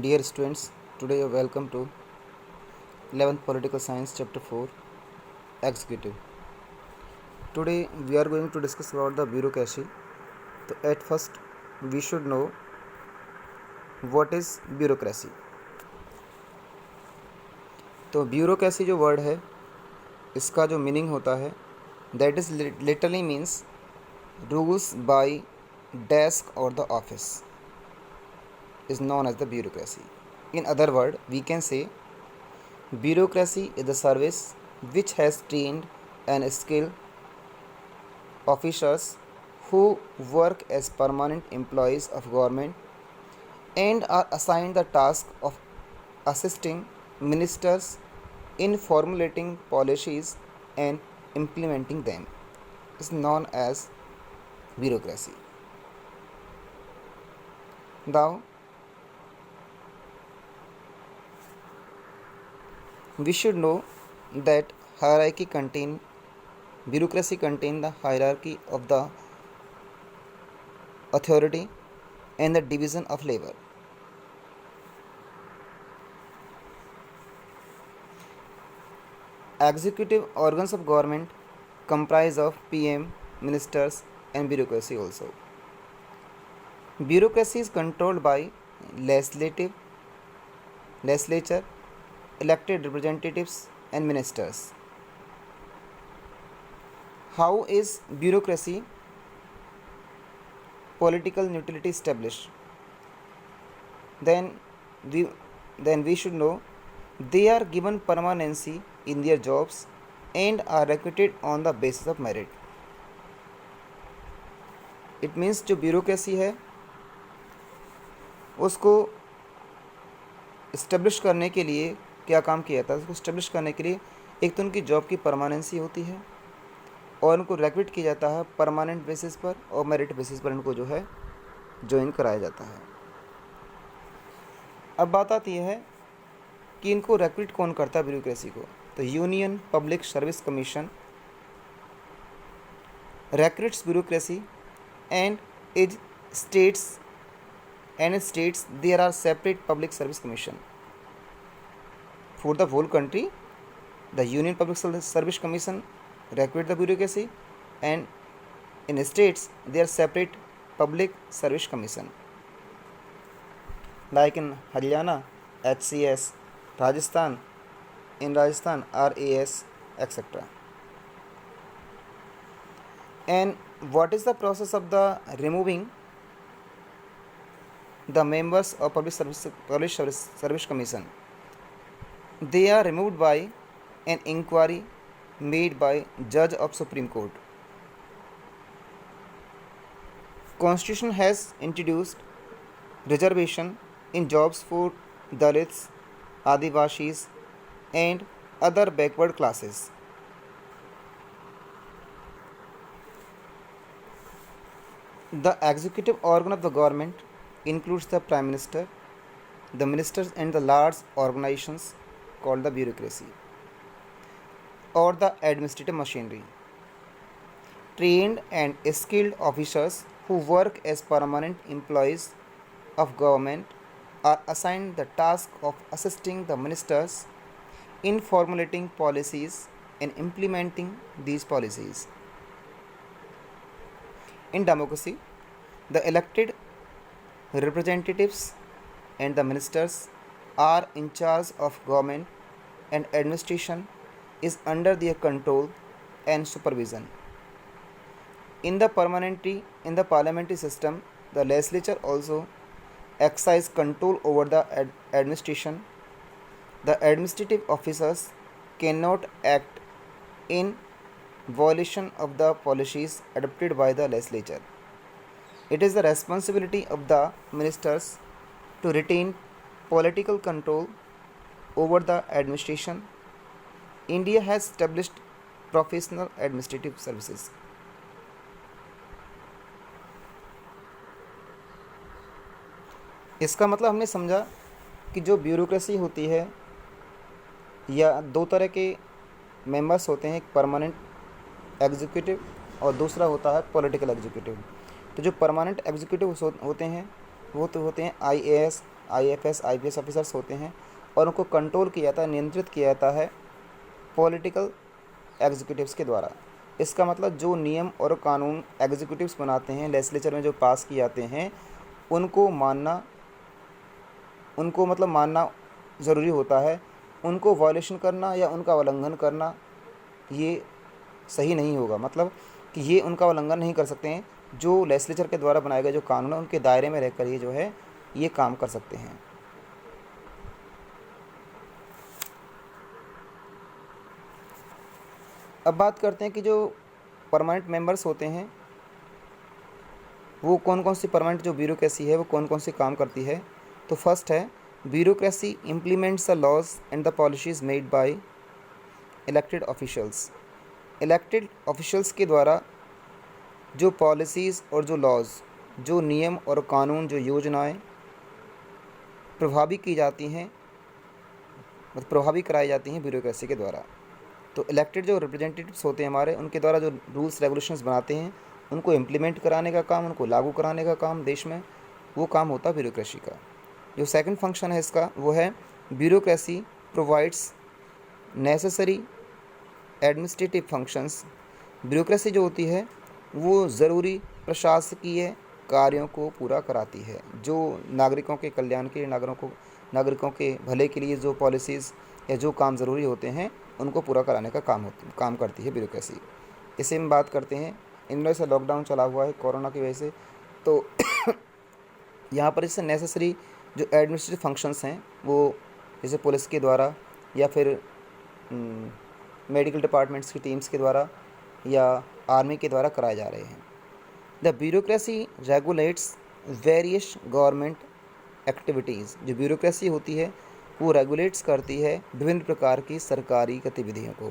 Dear students, today you are welcome to 11th Political Science Chapter 4 Executive. Today we are going to discuss about the bureaucracy. So at first we should know what is bureaucracy. तो bureaucracy जो word है इसका जो meaning होता है that is literally means rules by desk और the office is known as the bureaucracy. In other word, we can say bureaucracy is the service which has trained and skilled officers who work as permanent employees of government and are assigned the task of assisting ministers in formulating policies and implementing them. Is known as bureaucracy. Now, we should know that bureaucracy contain the hierarchy of the authority and the division of labor. Executive organs of government comprise of PM, ministers and bureaucracy also. Bureaucracy is controlled by legislature, elected representatives and ministers. How is bureaucracy political neutrality established? Then we should know they are given permanency in their jobs and are recruited on the basis of merit. It means जो bureaucracy है उसको establish करने के लिए क्या काम किया जाता है, उसको इस्टेब्लिश करने के लिए एक तो उनकी जॉब की परमानेंसी होती है और उनको रिक्रूट किया जाता है परमानेंट बेसिस पर और मेरिट बेसिस पर उनको जो है ज्वाइन कराया जाता है। अब बात आती है कि इनको रिक्रूट कौन करता है ब्यूरोक्रेसी को। तो union public service commission recruits bureaucracy and states there are separate public service commission for the whole country. The union public service commission recruit the bureaucracy and in states there are separate public service commission like in Haryana HCS, Rajasthan RAS, etc. And what is the process of the removing the members of public service commission? They are removed by an inquiry made by judge of Supreme Court. Constitution has introduced reservation in jobs for Dalits, Adivashis and other backward classes. The executive organ of the government includes the Prime Minister, the ministers and the large organizations called the bureaucracy or the administrative machinery. Trained and skilled officers who work as permanent employees of government are assigned the task of assisting the ministers in formulating policies and implementing these policies. In democracy, the elected representatives and the ministers are in charge of government and administration is under their control and supervision. In the parliamentary system, the legislature also exercise control over the administration. The administrative officers cannot act in violation of the policies adopted by the legislature. It is the responsibility of the ministers to retain political control over the administration. India has established professional administrative services. इसका मतलब हमने समझा कि जो bureaucracy होती है या दो तरह के मेंबर्स होते हैं, एक परमानेंट एग्जीक्यूटिव और दूसरा होता है पॉलिटिकल एग्जीक्यूटिव। तो जो परमानेंट एग्जीक्यूटिव होते हैं वो तो होते हैं IAS, IAFS IPS ऑफिसर्स होते हैं, और उनको कंट्रोल किया जाता है, नियंत्रित किया जाता है पॉलिटिकल एग्जीक्यूटिव्स के द्वारा। इसका मतलब जो नियम और कानून एग्जीक्यूटिव्स बनाते हैं, लेजिस्लेचर में जो पास किए जाते हैं, उनको मानना ज़रूरी होता है। उनको वायलेशन करना या उनका उल्लंघन करना ये सही नहीं होगा। मतलब कि ये उनका उल्लंघन नहीं कर सकते हैं। जो लेजिस्लेचर के द्वारा बनाए गए जो कानून है, उनके दायरे में रहकर ये जो है ये काम कर सकते हैं। अब बात करते हैं कि जो परमानेंट मेंबर्स होते हैं वो कौन कौन सी परमानेंट जो ब्यूरोक्रेसी है वो कौन कौन से काम करती है। तो फर्स्ट है, bureaucracy implements the laws and the policies made by elected officials. Elected officials के द्वारा जो पॉलिसीज़ और जो लॉज, जो नियम और कानून, जो योजनाएं प्रभावी की जाती हैं, मतलब प्रभावी कराई जाती हैं ब्यूरोक्रेसी के द्वारा। तो इलेक्टेड जो रिप्रेजेंटेटिव्स होते हैं हमारे, उनके द्वारा जो रूल्स रेगुलेशंस बनाते हैं, उनको इम्प्लीमेंट कराने का काम, उनको लागू कराने का काम देश में, वो काम होता है ब्यूरोक्रेसी का। जो सेकंड फंक्शन है इसका वो है, bureaucracy provides necessary administrative functions. Bureaucracy जो होती है वो ज़रूरी प्रशासकीय कार्यों को पूरा कराती है। जो नागरिकों के कल्याण के, नागरिकों के भले के लिए जो पॉलिसीज़ या जो काम ज़रूरी होते हैं उनको पूरा कराने का काम करती है ब्यूरोक्रेसी। इसे हम बात करते हैं, इनमें से लॉकडाउन चला हुआ है कोरोना की वजह से, तो यहाँ पर इससे नेसेसरी जो एडमिनिस्ट्रेटिव फंक्शंस हैं वो जैसे पुलिस के द्वारा या फिर मेडिकल डिपार्टमेंट्स की टीम्स के द्वारा या आर्मी के द्वारा कराए जा रहे हैं। The bureaucracy regulates various government activities. जो ब्यूरोक्रेसी होती है वो रेगुलेट्स करती है विभिन्न प्रकार की सरकारी गतिविधियों को।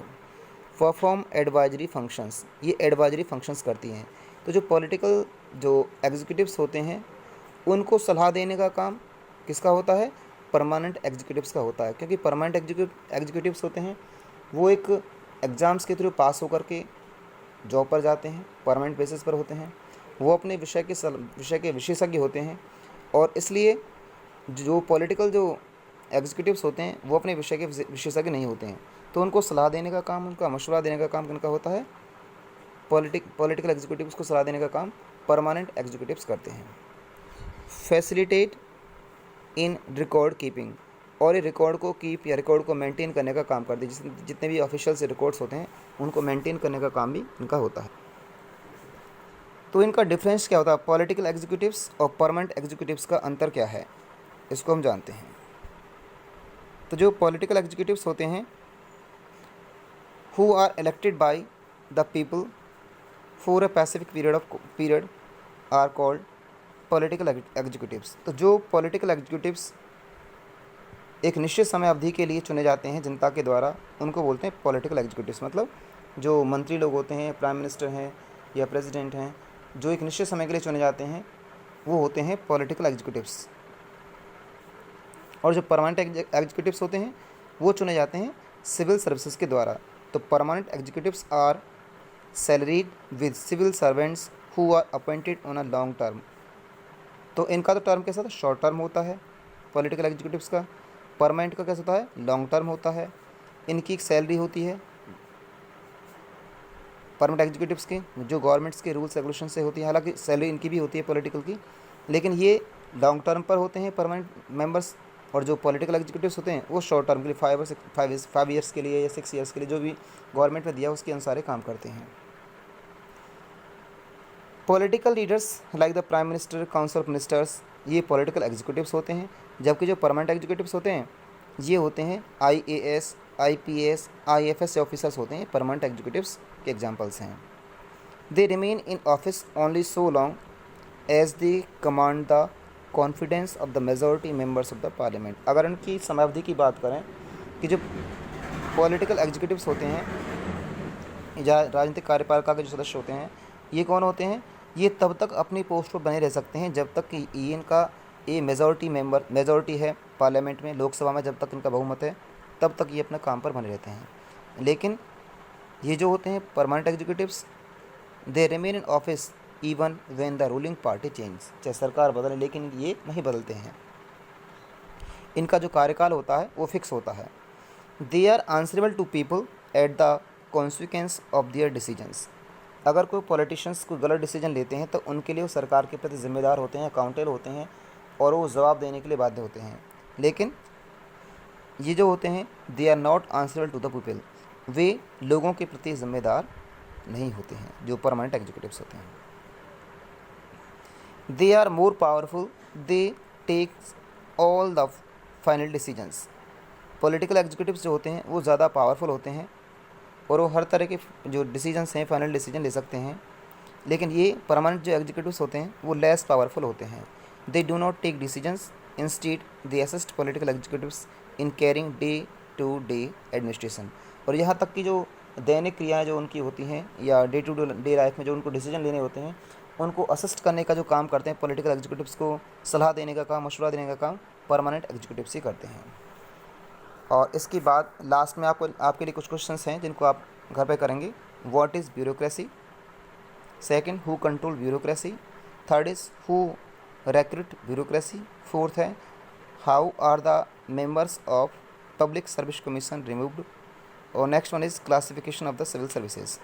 परफॉर्म एडवाइजरी फंक्शंस, ये एडवाइजरी फंक्शंस करती हैं। तो जो पॉलिटिकल जो एग्जीक्यूटिव्स होते हैं उनको सलाह देने का काम किसका होता है? परमानेंट एग्जीक्यूटिव्स का होता है। क्योंकि परमानेंट एग्जीक्यूटिव्स होते हैं वो एक एग्ज़ाम्स के थ्रू पास होकर के जॉब पर जाते हैं, परमानेंट बेसिस पर होते हैं। वो अपने विषय के विशेषज्ञ होते हैं, और इसलिए जो पॉलिटिकल जो एग्जीक्यूटिव्स होते हैं वो अपने विषय के विशेषज्ञ नहीं होते हैं। तो उनको सलाह देने का काम, उनका मशवरा देने का काम किनका होता है? पॉलिटिकल एग्जीक्यूटिव्स को सलाह देने का काम परमानेंट एग्जीक्यूटिव्स करते हैं। फैसिलिटेट इन रिकॉर्ड कीपिंग, और ये रिकॉर्ड को कीप या रिकॉर्ड को मेंटेन करने का काम करते हैं। जितने भी ऑफिशियल से रिकॉर्ड्स होते हैं उनको मेंटेन करने का काम भी इनका होता है। तो इनका डिफरेंस क्या होता है? पॉलिटिकल एग्जीक्यूटिव्स और परमानेंट एग्जीक्यूटिव्स का अंतर क्या है, इसको हम जानते हैं। तो जो पॉलिटिकल एग्जीक्यूटिव्स होते हैं who are elected by the people for a specific period are called political executives. तो जो पॉलिटिकल एग्जीक्यूटिव्स एक निश्चित समय अवधि के लिए चुने जाते हैं जनता के द्वारा, उनको बोलते हैं पॉलिटिकल एग्जीक्यूटिव्स। मतलब जो मंत्री लोग होते हैं, प्राइम मिनिस्टर हैं या प्रेसिडेंट हैं, जो एक निश्चित समय के लिए चुने जाते हैं वो होते हैं पॉलिटिकल एग्जीक्यूटिव्स। और जो परमानेंट एग्जीक्यूटिव्स होते हैं वो चुने जाते हैं सिविल सर्विसेज के द्वारा। तो permanent executives are salaried with civil servants who are appointed on a long term. तो इनका तो टर्म कैसा था? शॉर्ट टर्म होता है पॉलिटिकल एग्जीक्यूटिव्स का। परमानेंट का कैसा होता है? लॉन्ग टर्म होता है। इनकी एक सैलरी होती है परमानेंट एग्जीक्यूटिव्स की, जो गवर्नमेंट्स के रूल्स रेगुलेशन से होती है। हालांकि सैलरी इनकी भी होती है पॉलिटिकल की, लेकिन ये लॉन्ग टर्म पर होते हैं परमानेंट मेंबर्स। और जो पॉलिटिकल एग्जीक्यूटिव्स होते हैं वो शॉर्ट टर्म के लिए 5 ईयर्स के लिए या 6 ईयर्स के लिए जो भी गवर्नमेंट ने दिया उसके अनुसार काम करते हैं। Political leaders like the prime minister, council of ministers, ये पॉलिटिकल एग्जीक्यूटिव्स होते हैं। जबकि जो परमानेंट एग्जीक्यूटिव्स होते हैं ये होते हैं IAS, IPS, IFS ऑफिसर्स होते हैं, परमानेंट एग्जीक्यूटिव्स के एग्जांपल्स हैं। They remain in office only so long as they command the confidence of the majority members of the parliament. अगर उनकी समयावधि की बात करें कि जो पॉलिटिकल एग्जीक्यूटिव्स होते हैं या राजनीतिक कार्यपालिका के जो सदस्य होते हैं, ये कौन होते हैं? ये तब तक अपनी पोस्ट पर बने रह सकते हैं जब तक कि इनका मेजॉरिटी है पार्लियामेंट में, लोकसभा में जब तक इनका बहुमत है तब तक ये अपने काम पर बने रहते हैं। लेकिन ये जो होते हैं permanent executives, they remain in office even when the ruling party change. चाहे सरकार बदले लेकिन ये नहीं बदलते हैं। इनका जो कार्यकाल होता है वो फिक्स होता है। They are answerable to people at the consequence of their decisions. अगर कोई पॉलिटिशियंस कोई गलत डिसीजन लेते हैं तो उनके लिए वो सरकार के प्रति जिम्मेदार होते हैं, अकाउंटेबल होते हैं और वो जवाब देने के लिए बाध्य होते हैं। लेकिन ये जो होते हैं they are not answerable to the people, वे लोगों के प्रति जिम्मेदार नहीं होते हैं, जो परमानेंट एग्जीक्यूटिव्स होते हैं। They are more powerful, they take all the final decisions. Political executives जो होते हैं वो ज़्यादा पावरफुल होते हैं और वो हर तरह के जो डिसीजंस हैं फाइनल डिसीजन ले सकते हैं। लेकिन ये परमानेंट जो एग्जीक्यूटिव्स होते हैं वो लेस पावरफुल होते हैं। They do not take decisions, instead they assist political executives in carrying day to day administration. और यहाँ तक कि जो दैनिक क्रियाएँ जो उनकी होती हैं या डे टू डे लाइफ में जो उनको डिसीजन लेने होते हैं उनको असिस्ट करने का जो काम करते हैं पॉलिटिकल एग्जीक्यूटिव्स को सलाह देने का काम, मशवरा देने का काम परमानेंट एग्जीक्यूटिव्स ही करते हैं। और इसके बाद लास्ट में आपके लिए कुछ क्वेश्चंस हैं जिनको आप घर पे करेंगे। What is bureaucracy, second who control bureaucracy, third is who recruit bureaucracy, fourth है how are the members of public service commission removed, और next one is classification of the civil services.